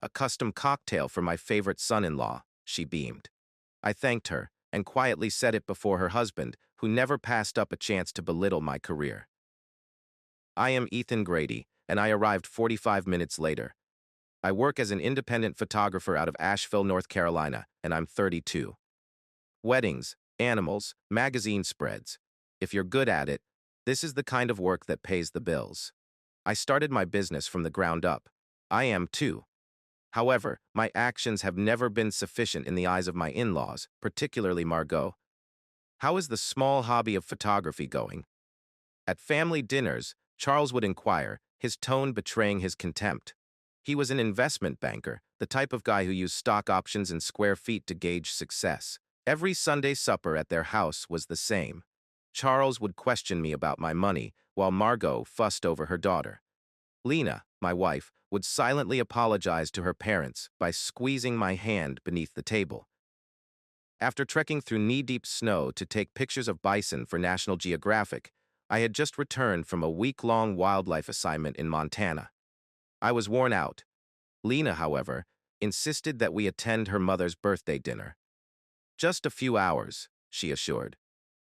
A custom cocktail for my favorite son-in-law, she beamed. I thanked her and quietly said it before her husband, who never passed up a chance to belittle my career. I am Ethan Grady, and I arrived 45 minutes later. I work as an independent photographer out of Asheville, North Carolina, and I'm 32. Weddings, animals, magazine spreads. If you're good at it, this is the kind of work that pays the bills. I started my business from the ground up. I am too. However, my actions have never been sufficient in the eyes of my in-laws, particularly Margot. How is the small hobby of photography going? At family dinners, Charles would inquire, his tone betraying his contempt. He was an investment banker, the type of guy who used stock options and square feet to gauge success. Every Sunday supper at their house was the same. Charles would question me about my money, while Margot fussed over her daughter. Lena, my wife, would silently apologize to her parents by squeezing my hand beneath the table. After trekking through knee-deep snow to take pictures of bison for National Geographic, I had just returned from a week-long wildlife assignment in Montana. I was worn out. Lena, however, insisted that we attend her mother's birthday dinner. Just a few hours, she assured.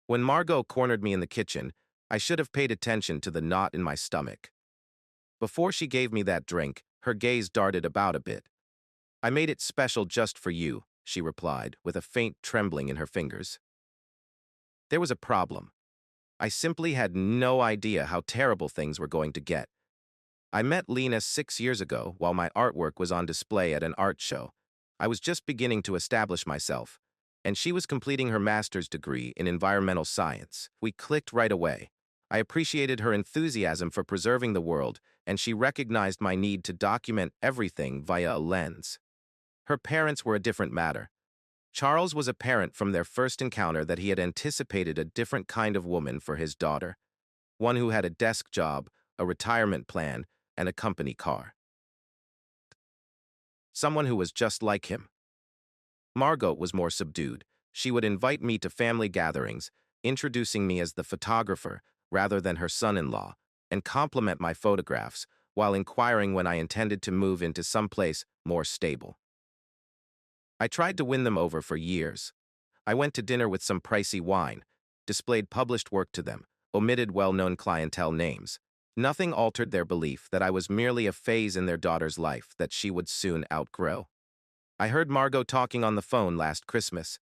When Margot cornered me in the kitchen, I should have paid attention to the knot in my stomach. Before she gave me that drink, her gaze darted about a bit. I made it special just for you, she replied, with a faint trembling in her fingers. There was a problem. I simply had no idea how terrible things were going to get. I met Lena 6 years ago while my artwork was on display at an art show. I was just beginning to establish myself, and she was completing her master's degree in environmental science. We clicked right away. I appreciated her enthusiasm for preserving the world, and she recognized my need to document everything via a lens. Her parents were a different matter. Charles was apparent from their first encounter that he had anticipated a different kind of woman for his daughter, one who had a desk job, a retirement plan, and a company car. Someone who was just like him. Margot was more subdued. She would invite me to family gatherings, introducing me as the photographer rather than her son-in-law, and compliment my photographs while inquiring when I intended to move into someplace more stable. I tried to win them over for years. I went to dinner with some pricey wine, displayed published work to them, omitted well-known clientele names. Nothing altered their belief that I was merely a phase in their daughter's life that she would soon outgrow. I heard Margot talking on the phone last Christmas.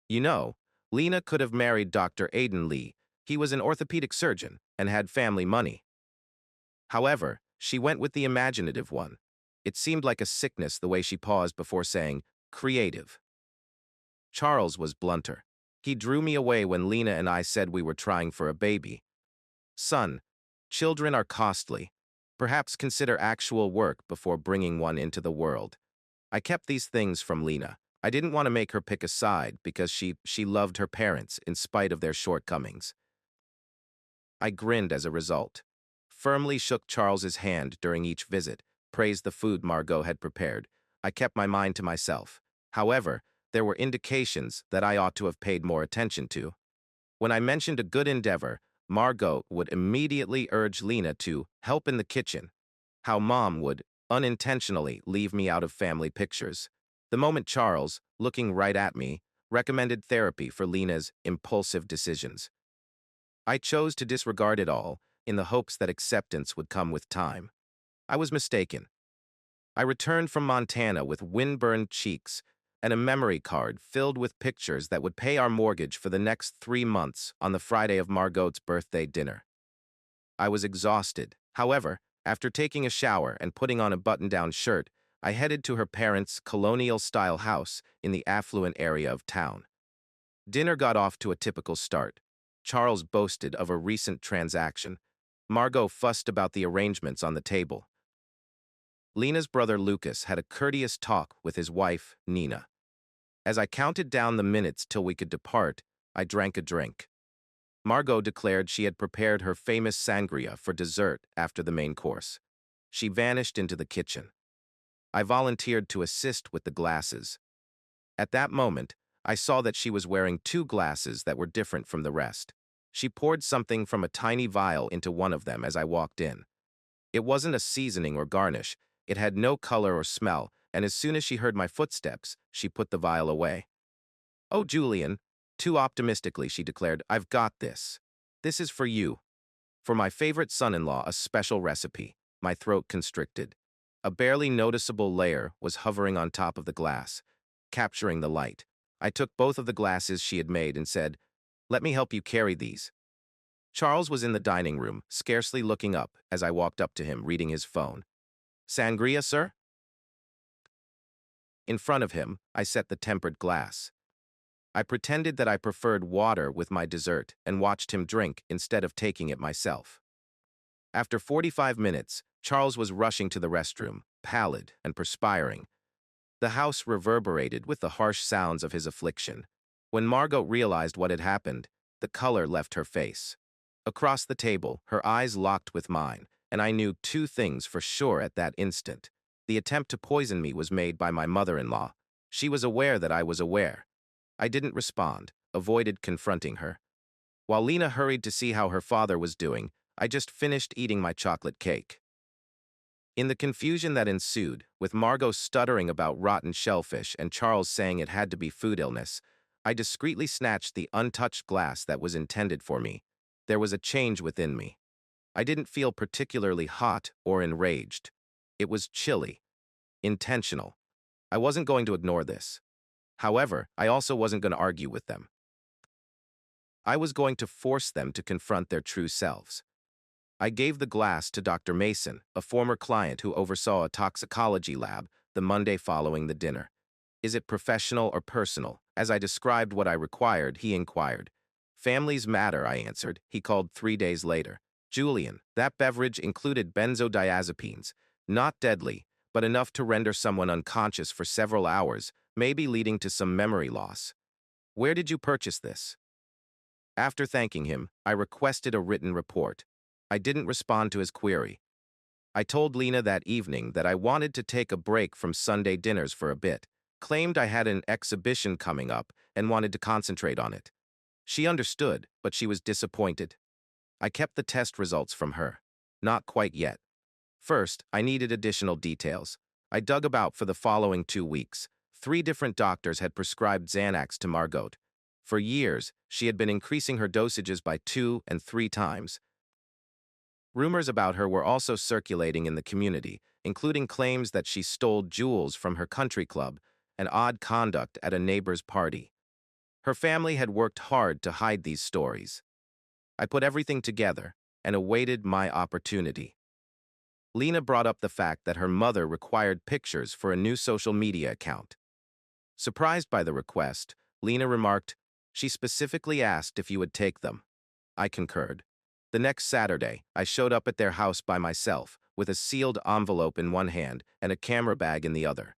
You know, Lena could have married Dr. Aiden Lee. He was an orthopedic surgeon and had family money. However, she went with the imaginative one. It seemed like a sickness the way she paused before saying, creative. Charles was blunter. He drew me away when Lena and I said we were trying for a baby. Son, children are costly. Perhaps consider actual work before bringing one into the world. I kept these things from Lena. I didn't want to make her pick a side because she loved her parents in spite of their shortcomings. I grinned as a result, firmly shook Charles's hand during each visit, praised the food Margot had prepared. I kept my mind to myself. However, there were indications that I ought to have paid more attention to. When I mentioned a good endeavor, Margot would immediately urge Lena to help in the kitchen. How Mom would unintentionally leave me out of family pictures. The moment Charles, looking right at me, recommended therapy for Lena's impulsive decisions. I chose to disregard it all in the hopes that acceptance would come with time. I was mistaken. I returned from Montana with windburned cheeks and a memory card filled with pictures that would pay our mortgage for the next 3 months on the Friday of Margot's birthday dinner. I was exhausted. However, after taking a shower and putting on a button-down shirt, I headed to her parents' colonial-style house in the affluent area of town. Dinner got off to a typical start. Charles boasted of a recent transaction. Margot fussed about the arrangements on the table. Lena's brother Lucas had a courteous talk with his wife, Nina. As I counted down the minutes till we could depart, I drank a drink. Margot declared she had prepared her famous sangria for dessert after the main course. She vanished into the kitchen. I volunteered to assist with the glasses. At that moment, I saw that she was wearing 2 glasses that were different from the rest. She poured something from a tiny vial into one of them as I walked in. It wasn't a seasoning or garnish. It had no color or smell, and as soon as she heard my footsteps, she put the vial away. "Oh, Julian," too optimistically, she declared, "I've got this. This is for you. For my favorite son-in-law, a special recipe." My throat constricted. A barely noticeable layer was hovering on top of the glass, capturing the light. I took both of the glasses she had made and said, "Let me help you carry these." Charles was in the dining room, scarcely looking up as I walked up to him, reading his phone. "Sangria, sir?" In front of him, I set the tempered glass. I pretended that I preferred water with my dessert and watched him drink instead of taking it myself. After 45 minutes, Charles was rushing to the restroom, pallid and perspiring. The house reverberated with the harsh sounds of his affliction. When Margot realized what had happened, the color left her face. Across the table, her eyes locked with mine, and I knew two things for sure at that instant. The attempt to poison me was made by my mother-in-law. She was aware that I was aware. I didn't respond, avoided confronting her. While Lena hurried to see how her father was doing, I just finished eating my chocolate cake. In the confusion that ensued, with Margot stuttering about rotten shellfish and Charles saying it had to be food illness, I discreetly snatched the untouched glass that was intended for me. There was a change within me. I didn't feel particularly hot or enraged. It was chilly, intentional. I wasn't going to ignore this. However, I also wasn't going to argue with them. I was going to force them to confront their true selves. I gave the glass to Dr. Mason, a former client who oversaw a toxicology lab, the Monday following the dinner. "Is it professional or personal?" As I described what I required, he inquired. "Families matter," I answered. He called 3 days later. "Julian, that beverage included benzodiazepines. Not deadly, but enough to render someone unconscious for several hours, maybe leading to some memory loss. Where did you purchase this?" After thanking him, I requested a written report. I didn't respond to his query. I told Lena that evening that I wanted to take a break from Sunday dinners for a bit, claimed I had an exhibition coming up and wanted to concentrate on it. She understood, but she was disappointed. I kept the test results from her. Not quite yet. First, I needed additional details. I dug about for the following 2 weeks. 3 different doctors had prescribed Xanax to Margot. For years, she had been increasing her dosages by 2 and 3 times. Rumors about her were also circulating in the community, including claims that she stole jewels from her country club and odd conduct at a neighbor's party. Her family had worked hard to hide these stories. I put everything together and awaited my opportunity. Lena brought up the fact that her mother required pictures for a new social media account. Surprised by the request, Lena remarked, "She specifically asked if you would take them." I concurred. The next Saturday, I showed up at their house by myself, with a sealed envelope in one hand and a camera bag in the other.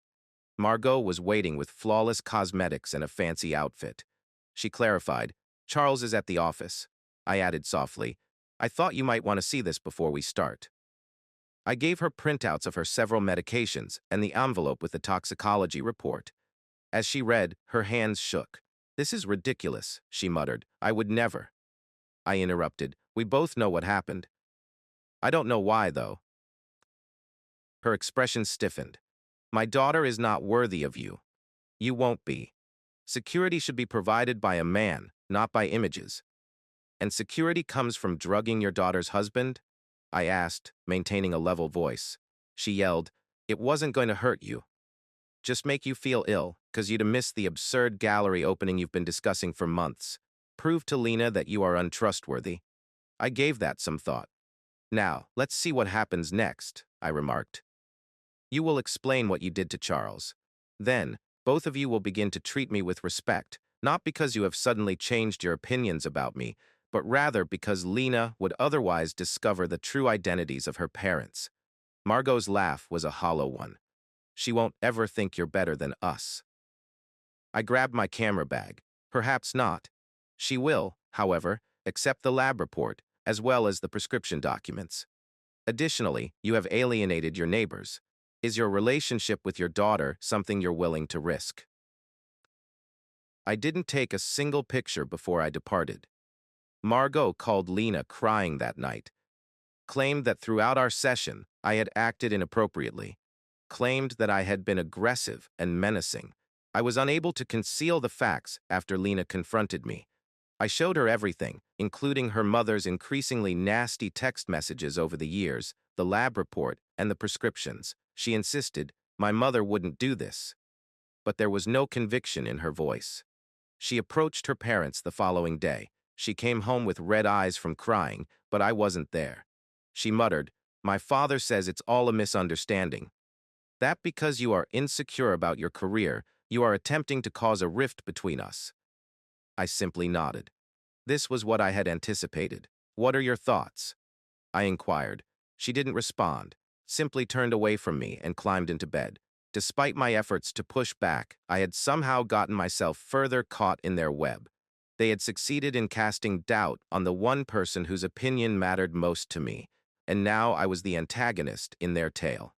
Margot was waiting with flawless cosmetics and a fancy outfit. She clarified, "Charles is at the office." I added softly, "I thought you might want to see this before we start." I gave her printouts of her several medications and the envelope with the toxicology report. As she read, her hands shook. "This is ridiculous," she muttered. "I would never." I interrupted. "We both know what happened." "I don't know why, though." Her expression stiffened. "My daughter is not worthy of you. You won't be. Security should be provided by a man, not by images." "And security comes from drugging your daughter's husband?" I asked, maintaining a level voice. She yelled, "It wasn't going to hurt you. Just make you feel ill, 'cause you'd have missed the absurd gallery opening you've been discussing for months. Prove to Lena that you are untrustworthy." I gave that some thought. "Now, let's see what happens next," I remarked. "You will explain what you did to Charles. Then, both of you will begin to treat me with respect, not because you have suddenly changed your opinions about me, but rather because Lena would otherwise discover the true identities of her parents." Margot's laugh was a hollow one. "She won't ever think you're better than us." I grabbed my camera bag. "Perhaps not. She will, however, accept the lab report, as well as the prescription documents. Additionally, you have alienated your neighbors. Is your relationship with your daughter something you're willing to risk?" I didn't take a single picture before I departed. Margot called Lena crying that night, claimed that throughout our session, I had acted inappropriately. claimed that I had been aggressive and menacing. I was unable to conceal the facts after Lena confronted me. I showed her everything, including her mother's increasingly nasty text messages over the years, the lab report, and the prescriptions. She insisted my mother wouldn't do this, but there was no conviction in her voice. She approached her parents the following day. She came home with red eyes from crying, but I wasn't there. She muttered, "My father says it's all a misunderstanding. That because you are insecure about your career, you are attempting to cause a rift between us." I simply nodded. This was what I had anticipated. "What are your thoughts?" I inquired. She didn't respond, simply turned away from me and climbed into bed. Despite my efforts to push back, I had somehow gotten myself further caught in their web. They had succeeded in casting doubt on the one person whose opinion mattered most to me, and now I was the antagonist in their tale.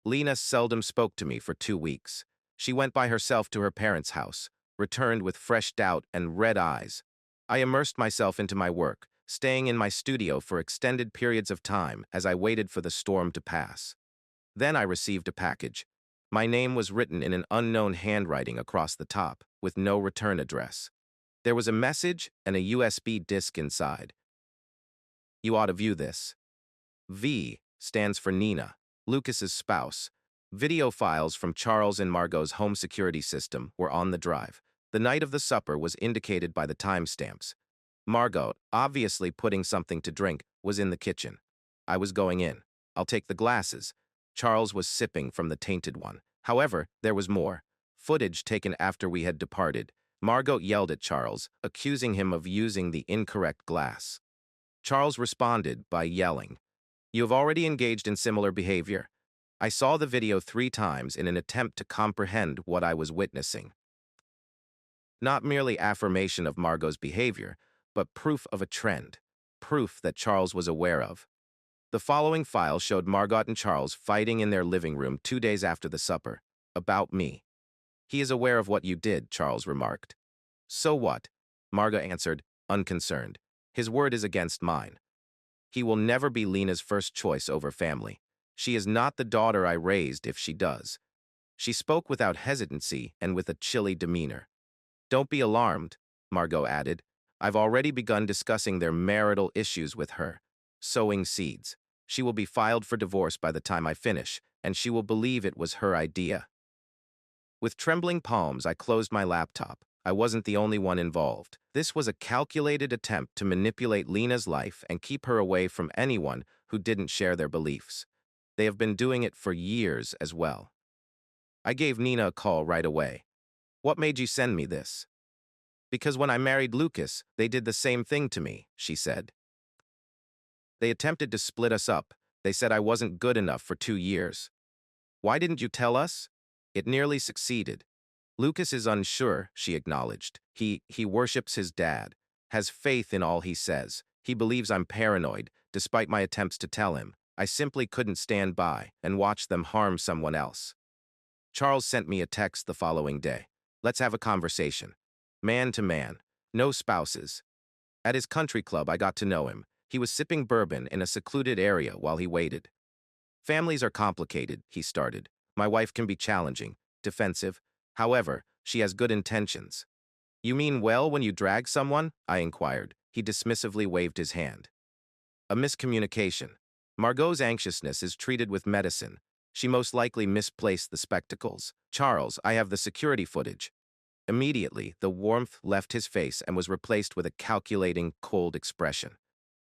Lena seldom spoke to me for 2 weeks. She went by herself to her parents' house, returned with fresh doubt and red eyes. I immersed myself into my work, staying in my studio for extended periods of time as I waited for the storm to pass. Then I received a package. My name was written in an unknown handwriting across the top, with no return address. There was a message and a USB disk inside. "You ought to view this." V stands for Nina, Lucas's spouse. Video files from Charles and Margot's home security system were on the drive. The night of the supper was indicated by the timestamps. Margot, obviously putting something to drink, was in the kitchen. I was going in. "I'll take the glasses." Charles was sipping from the tainted one. However, there was more. Footage taken after we had departed. Margot yelled at Charles, accusing him of using the incorrect glass. Charles responded by yelling, "You have already engaged in similar behavior." I saw the video 3 times in an attempt to comprehend what I was witnessing. Not merely affirmation of Margot's behavior, but proof of a trend, proof that Charles was aware of. The following file showed Margot and Charles fighting in their living room 2 days after the supper. "About me." "He is aware of what you did," Charles remarked. "So what?" Margot answered, unconcerned. "His word is against mine. He will never be Lena's first choice over family. She is not the daughter I raised if she does." She spoke without hesitancy and with a chilly demeanor. "Don't be alarmed," Margot added. "I've already begun discussing their marital issues with her. Sowing seeds. She will be filed for divorce by the time I finish, and she will believe it was her idea." With trembling palms, I closed my laptop. I wasn't the only one involved. This was a calculated attempt to manipulate Lena's life and keep her away from anyone who didn't share their beliefs. They have been doing it for years as well. I gave Nina a call right away. "What made you send me this?" "Because when I married Lucas, they did the same thing to me," she said. "They attempted to split us up. They said I wasn't good enough for 2 years. Why didn't you tell us?" "It nearly succeeded. Lucas is unsure," she acknowledged. He worships his dad, has faith in all he says. He believes I'm paranoid, despite my attempts to tell him. I simply couldn't stand by and watch them harm someone else." Charles sent me a text the following day. "Let's have a conversation. Man to man. No spouses." At his country club, I got to know him. He was sipping bourbon in a secluded area while he waited. "Families are complicated," he started. "My wife can be challenging, defensive. However, she has good intentions." "You mean well when you drag someone?" I inquired. He dismissively waved his hand. "A miscommunication. Margot's anxiousness is treated with medicine. She most likely misplaced the spectacles. Charles, I have the security footage." Immediately, the warmth left his face and was replaced with a calculating, cold expression.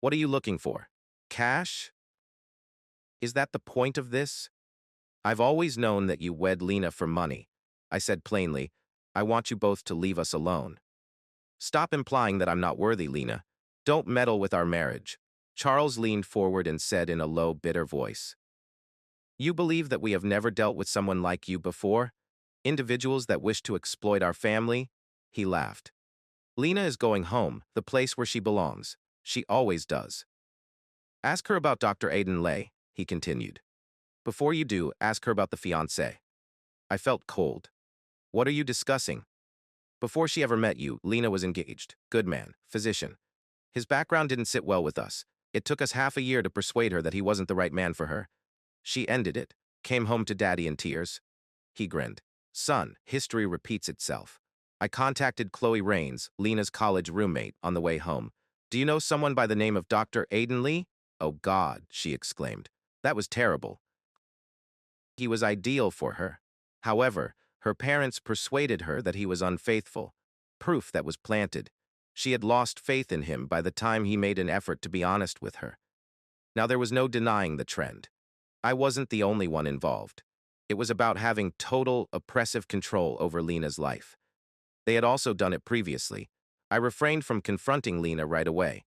"What are you looking for? Cash? Is that the point of this?" "I've always known that you wed Lena for money." I said plainly, "I want you both to leave us alone." "Stop implying that I'm not worthy, Lena. Don't meddle with our marriage." Charles leaned forward and said in a low, bitter voice, "You believe that we have never dealt with someone like you before? Individuals that wish to exploit our family?" He laughed. "Lena is going home, the place where she belongs. She always does. Ask her about Dr. Aiden Lay," he continued. "Before you do, ask her about the fiancé." I felt cold. "What are you discussing?" "Before she ever met you, Lena was engaged. Good man, physician. His background didn't sit well with us. It took us half a year to persuade her that he wasn't the right man for her. She ended it, came home to Daddy in tears. He grinned. Son, history repeats itself. I contacted Chloe Rains, Lena's college roommate, on the way home. Do you know someone by the name of Dr. Aiden Lee? Oh God, she exclaimed. That was terrible. He was ideal for her. However, her parents persuaded her that he was unfaithful. Proof that was planted. She had lost faith in him by the time he made an effort to be honest with her. Now there was no denying the trend. I wasn't the only one involved. It was about having total, oppressive control over Lena's life. They had also done it previously. I refrained from confronting Lena right away.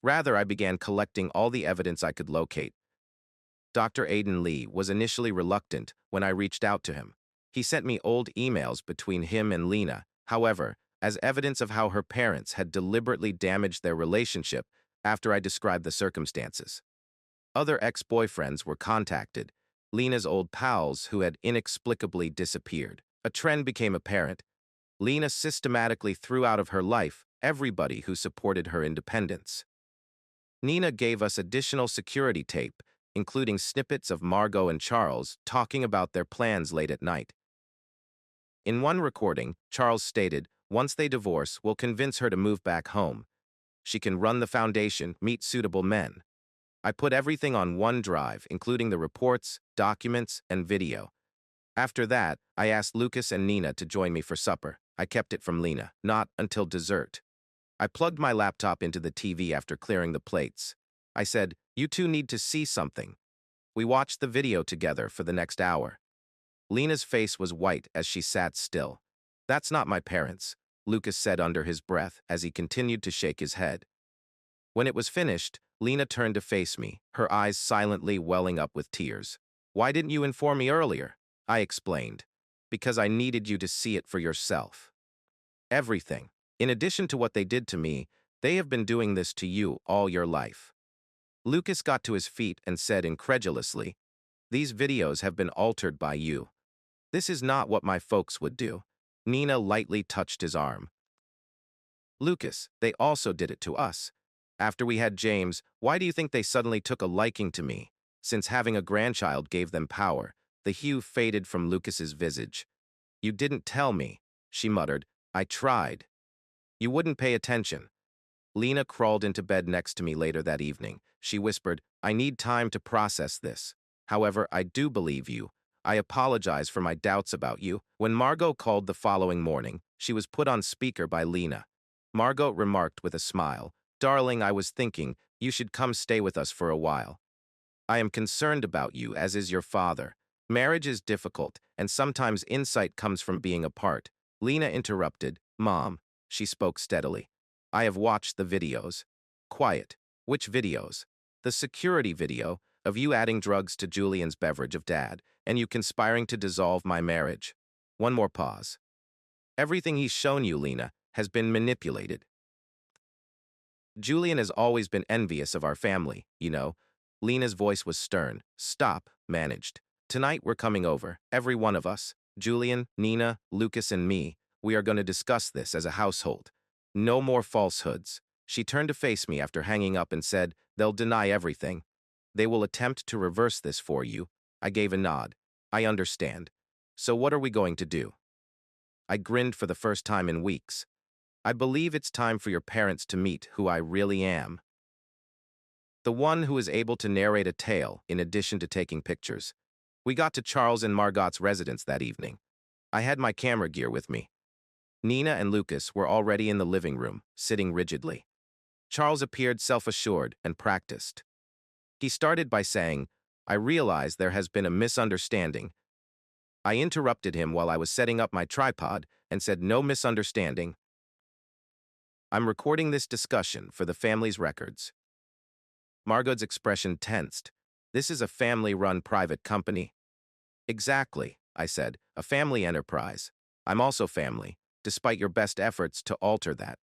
Rather, I began collecting all the evidence I could locate. Dr. Aiden Lee was initially reluctant when I reached out to him. He sent me old emails between him and Lena. However, as evidence of how her parents had deliberately damaged their relationship after I described the circumstances. Other ex-boyfriends were contacted, Lena's old pals who had inexplicably disappeared. A trend became apparent. Lena systematically threw out of her life everybody who supported her independence. Nina gave us additional security tape, including snippets of Margot and Charles talking about their plans late at night. In one recording, Charles stated, once they divorce, we'll convince her to move back home. She can run the foundation, meet suitable men. I put everything on OneDrive, including the reports, documents, and video. After that, I asked Lucas and Nina to join me for supper. I kept it from Lena, not until dessert. I plugged my laptop into the TV after clearing the plates. I said, you two need to see something. We watched the video together for the next hour. Lena's face was white as she sat still. That's not my parents, Lucas said under his breath as he continued to shake his head. When it was finished, Lena turned to face me, her eyes silently welling up with tears. Why didn't you inform me earlier? I explained. Because I needed you to see it for yourself. Everything. In addition to what they did to me, they have been doing this to you all your life. Lucas got to his feet and said incredulously, these videos have been altered by you. This is not what my folks would do. Nina lightly touched his arm. Lucas, they also did it to us. After we had James, why do you think they suddenly took a liking to me? Since having a grandchild gave them power, the hue faded from Lucas's visage. You didn't tell me, she muttered. I tried. You wouldn't pay attention. Lena crawled into bed next to me later that evening. She whispered, I need time to process this. However, I do believe you. I apologize for my doubts about you. When Margot called the following morning, she was put on speaker by Lena. Margot remarked with a smile, Darling, I was thinking, you should come stay with us for a while. I am concerned about you, as is your father. Marriage is difficult, and sometimes insight comes from being apart. Lena interrupted, Mom. She spoke steadily. I have watched the videos. Quiet. Which videos? The security video of you adding drugs to Julian's beverage of Dad, and you conspiring to dissolve my marriage. One more pause. Everything he's shown you, Lena, has been manipulated. Julian has always been envious of our family, you know. Lena's voice was stern. Stop, managed. Tonight we're coming over, every one of us. Julian, Nina, Lucas, and me. We are going to discuss this as a household. No more falsehoods. She turned to face me after hanging up and said, they'll deny everything. They will attempt to reverse this for you. I gave a nod. I understand. So what are we going to do? I grinned for the first time in weeks. I believe it's time for your parents to meet who I really am. The one who is able to narrate a tale in addition to taking pictures. We got to Charles and Margot's residence that evening. I had my camera gear with me. Nina and Lucas were already in the living room, sitting rigidly. Charles appeared self-assured and practiced. He started by saying, I realize there has been a misunderstanding. I interrupted him while I was setting up my tripod and said, no misunderstanding. I'm recording this discussion for the family's records. Margot's expression tensed. This is a family-run private company. Exactly, I said, a family enterprise. I'm also family, despite your best efforts to alter that.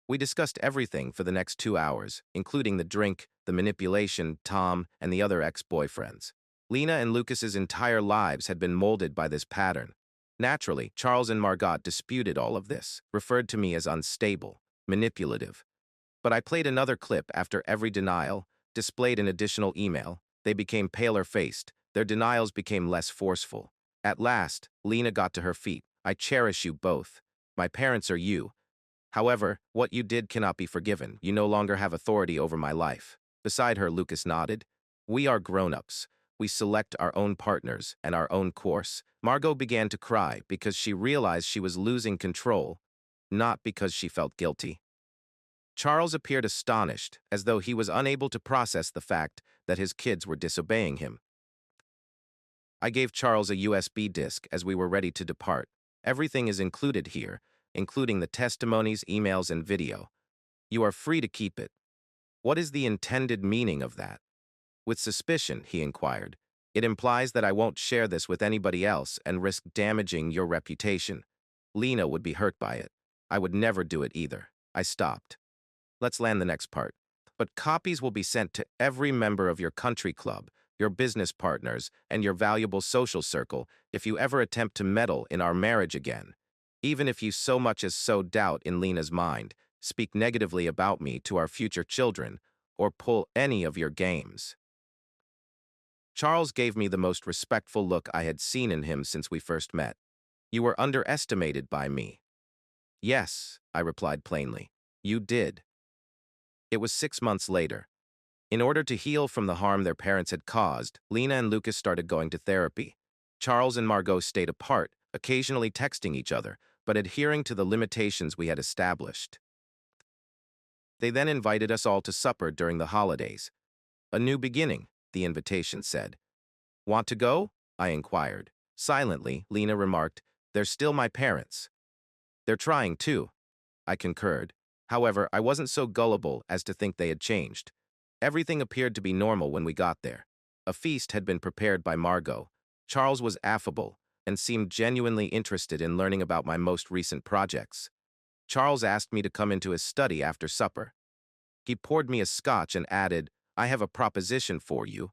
We discussed everything for the next 2 hours, including the drink, the manipulation, Tom, and the other ex-boyfriends. Lena and Lucas's entire lives had been molded by this pattern. Naturally, Charles and Margot disputed all of this, referred to me as unstable, manipulative. But I played another clip after every denial, displayed an additional email. They became paler-faced, Their denials became less forceful. At last, Lena got to her feet. I cherish you both. My parents are you. However, what you did cannot be forgiven. You no longer have authority over my life. Beside her, Lucas nodded. We are grown-ups. We select our own partners and our own course. Margot began to cry because she realized she was losing control, not because she felt guilty. Charles appeared astonished, as though he was unable to process the fact that his kids were disobeying him. I gave Charles a USB disk as we were ready to depart. Everything is included here, including the testimonies, emails, and video. You are free to keep it. What is the intended meaning of that? With suspicion, he inquired. It implies that I won't share this with anybody else and risk damaging your reputation. Lena would be hurt by it. I would never do it either. I stopped. Let's land the next part. But copies will be sent to every member of your country club, your business partners, and your valuable social circle if you ever attempt to meddle in our marriage again. Even if you so much as sow doubt in Lena's mind, speak negatively about me to our future children, or pull any of your games. Charles gave me the most respectful look I had seen in him since we first met. You were underestimated by me. Yes, I replied plainly. You did. It was 6 months later. In order to heal from the harm their parents had caused, Lena and Lucas started going to therapy. Charles and Margot stayed apart, occasionally texting each other, but adhering to the limitations we had established. They then invited us all to supper during the holidays. A new beginning, the invitation said. Want to go? I inquired. Silently, Lena remarked, they're still my parents. They're trying too, I concurred. However, I wasn't so gullible as to think they had changed. Everything appeared to be normal when we got there. A feast had been prepared by Margot. Charles was affable and seemed genuinely interested in learning about my most recent projects. Charles asked me to come into his study after supper. He poured me a scotch and added, I have a proposition for you.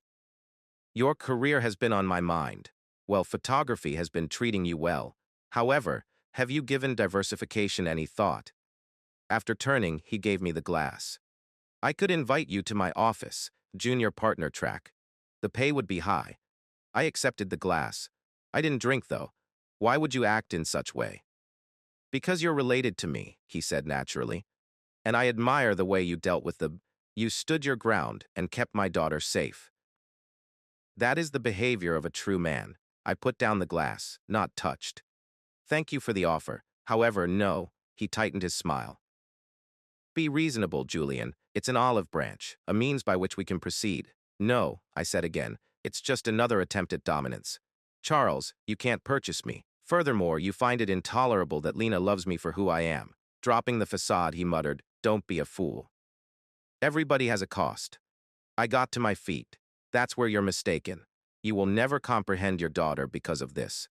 Your career has been on my mind. Well, photography has been treating you well. However, have you given diversification any thought? After turning, he gave me the glass. I could invite you to my office, junior partner track. The pay would be high. I accepted the glass. I didn't drink, though. Why would you act in such way? Because you're related to me, he said naturally. And I admire the way you dealt with the... You stood your ground and kept my daughter safe. That is the behavior of a true man. I put down the glass, not touched. Thank you for the offer. However, no, he tightened his smile. Be reasonable, Julian. It's an olive branch, a means by which we can proceed. No, I said again, it's just another attempt at dominance. Charles, you can't purchase me. Furthermore, you find it intolerable that Lena loves me for who I am. Dropping the facade, he muttered, don't be a fool. Everybody has a cost. I got to my feet. That's where you're mistaken. You will never comprehend your daughter because of this.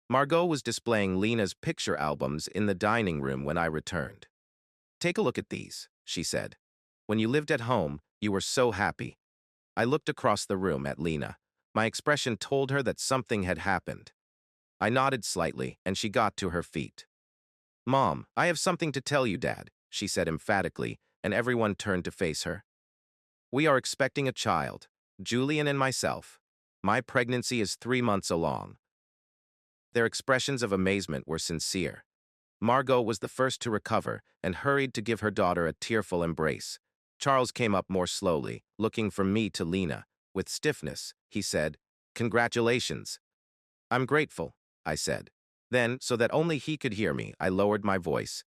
Margot was displaying Lena's picture albums in the dining room when I returned. Take a look at these, she said. When you lived at home, you were so happy. I looked across the room at Lena. My expression told her that something had happened. I nodded slightly, and she got to her feet. Mom, I have something to tell you, Dad, she said emphatically, and everyone turned to face her. We are expecting a child, Julian and myself. My pregnancy is 3 months along. Their expressions of amazement were sincere. Margot was the first to recover and hurried to give her daughter a tearful embrace. Charles came up more slowly, looking from me to Lena. With stiffness, he said, Congratulations. I'm grateful, I said. Then, so that only he could hear me, I lowered my voice.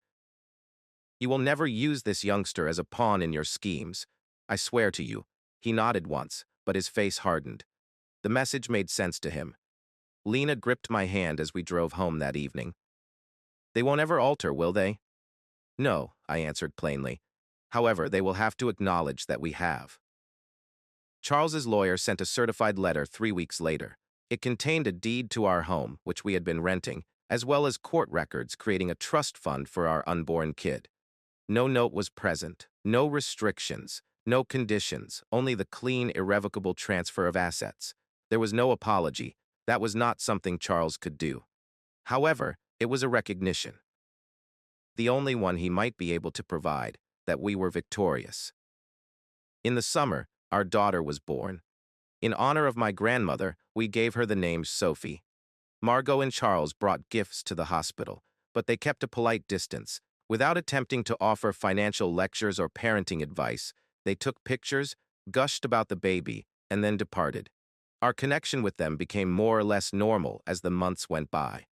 You will never use this youngster as a pawn in your schemes. I swear to you. He nodded once, but his face hardened. The message made sense to him. Lena gripped my hand as we drove home that evening. They won't ever alter, will they? No, I answered plainly. However, they will have to acknowledge that we have. Charles's lawyer sent a certified letter 3 weeks later. It contained a deed to our home, which we had been renting, as well as court records creating a trust fund for our unborn kid. No note was present, no restrictions, no conditions, only the clean, irrevocable transfer of assets. There was no apology. That was not something Charles could do. However, it was a recognition. The only one he might be able to provide, that we were victorious. In the summer, our daughter was born. In honor of my grandmother, we gave her the name Sophie. Margot and Charles brought gifts to the hospital, but they kept a polite distance. Without attempting to offer financial lectures or parenting advice, they took pictures, gushed about the baby, and then departed. Our connection with them became more or less normal as the months went by.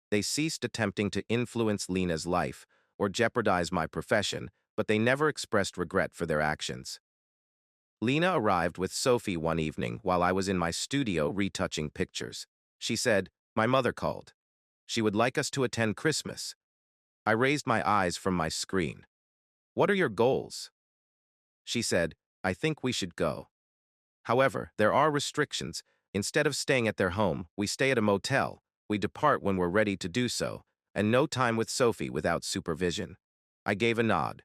They ceased attempting to influence Lena's life or jeopardize my profession, but they never expressed regret for their actions. Lena arrived with Sophie one evening while I was in my studio retouching pictures. She said, "My mother called. She would like us to attend Christmas." I raised my eyes from my screen. "What are your goals?" She said, "I think we should go. However, there are restrictions. Instead of staying at their home, we stay at a motel. We depart when we're ready to do so, and no time with Sophie without supervision." I gave a nod.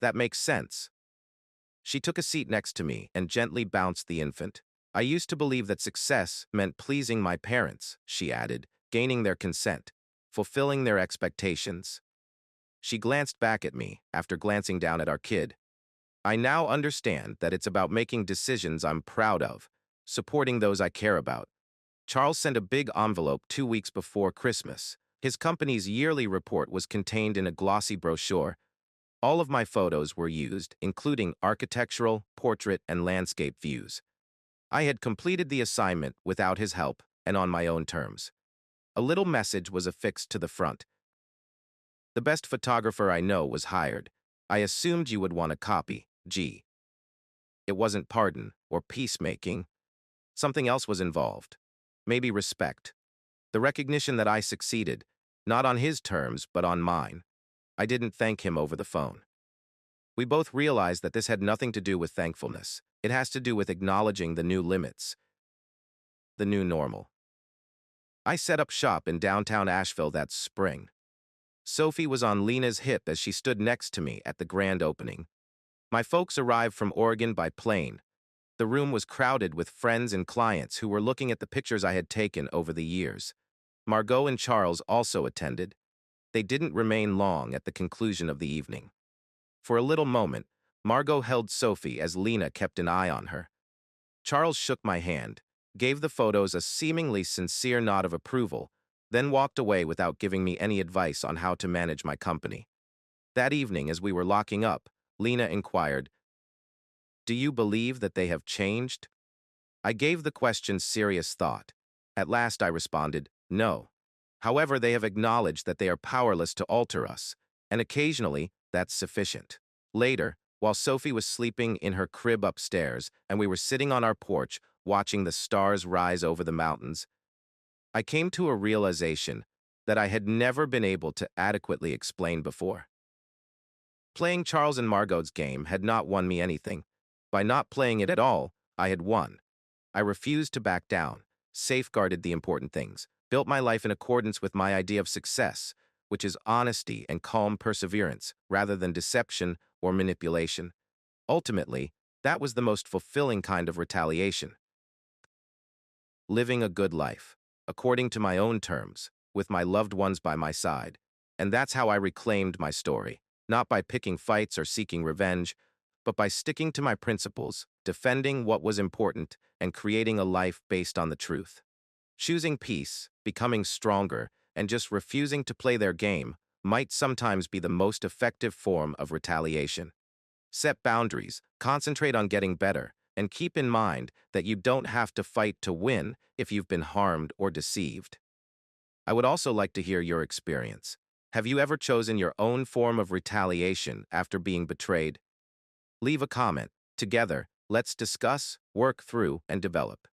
"That makes sense." She took a seat next to me and gently bounced the infant. "I used to believe that success meant pleasing my parents," she added, "gaining their consent, fulfilling their expectations." She glanced back at me after glancing down at our kid. "I now understand that it's about making decisions I'm proud of, supporting those I care about." Charles sent a big envelope 2 weeks before Christmas. His company's yearly report was contained in a glossy brochure. All of my photos were used, including architectural, portrait, and landscape views. I had completed the assignment without his help and on my own terms. A little message was affixed to the front. "The best photographer I know was hired. I assumed you would want a copy, G." It wasn't pardon or peacemaking. Something else was involved. Maybe respect. The recognition that I succeeded, not on his terms, but on mine. I didn't thank him over the phone. We both realized that this had nothing to do with thankfulness. It has to do with acknowledging the new limits, the new normal. I set up shop in downtown Asheville that spring. Sophie was on Lena's hip as she stood next to me at the grand opening. My folks arrived from Oregon by plane. The room was crowded with friends and clients who were looking at the pictures I had taken over the years. Margot and Charles also attended. They didn't remain long at the conclusion of the evening. For a little moment, Margot held Sophie as Lena kept an eye on her. Charles shook my hand, gave the photos a seemingly sincere nod of approval, then walked away without giving me any advice on how to manage my company. That evening, as we were locking up, Lena inquired, "Do you believe that they have changed?" I gave the question serious thought. At last I responded, "No. However, they have acknowledged that they are powerless to alter us, and occasionally that's sufficient." Later, while Sophie was sleeping in her crib upstairs and we were sitting on our porch watching the stars rise over the mountains, I came to a realization that I had never been able to adequately explain before. Playing Charles and Margot's game had not won me anything. By not playing it at all, I had won. I refused to back down, safeguarded the important things, built my life in accordance with my idea of success, which is honesty and calm perseverance, rather than deception or manipulation. Ultimately, that was the most fulfilling kind of retaliation. Living a good life, according to my own terms, with my loved ones by my side. And that's how I reclaimed my story, not by picking fights or seeking revenge, but by sticking to my principles, defending what was important, and creating a life based on the truth. Choosing peace, becoming stronger, and just refusing to play their game might sometimes be the most effective form of retaliation. Set boundaries, concentrate on getting better, and keep in mind that you don't have to fight to win if you've been harmed or deceived. I would also like to hear your experience. Have you ever chosen your own form of retaliation after being betrayed? Leave a comment. Together, let's discuss, work through, and develop.